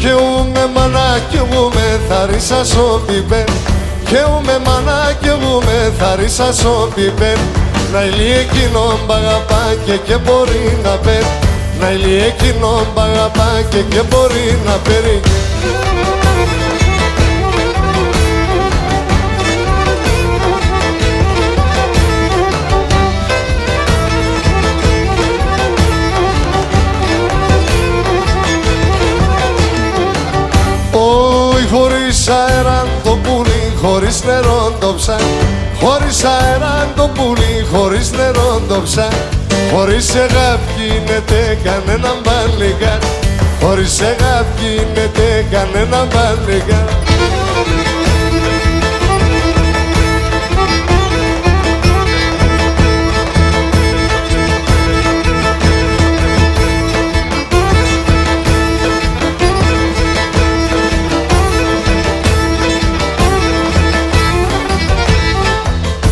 Και ούμε μάνα κι εγώ με θαρίσα σο πιπέν. Και ούμε μάνα κι εγώ με θαρίσα σο πιπέν. Να ηλί εκείνον π' αγαπά και μπορεί να παίρνει. Να ηλί εκείνον π' αγαπά και μπορεί να παίρνει. Χωρίς αέραν το πουλί, χωρίς νερό το ψά. Χωρίς αέραν το πουλί, χωρίς νερό το ψά. Χωρίς αγάπη γίνεται κανένα μπαλιγά. Χωρίς αγάπη γίνεται κανένα μπαλιγά.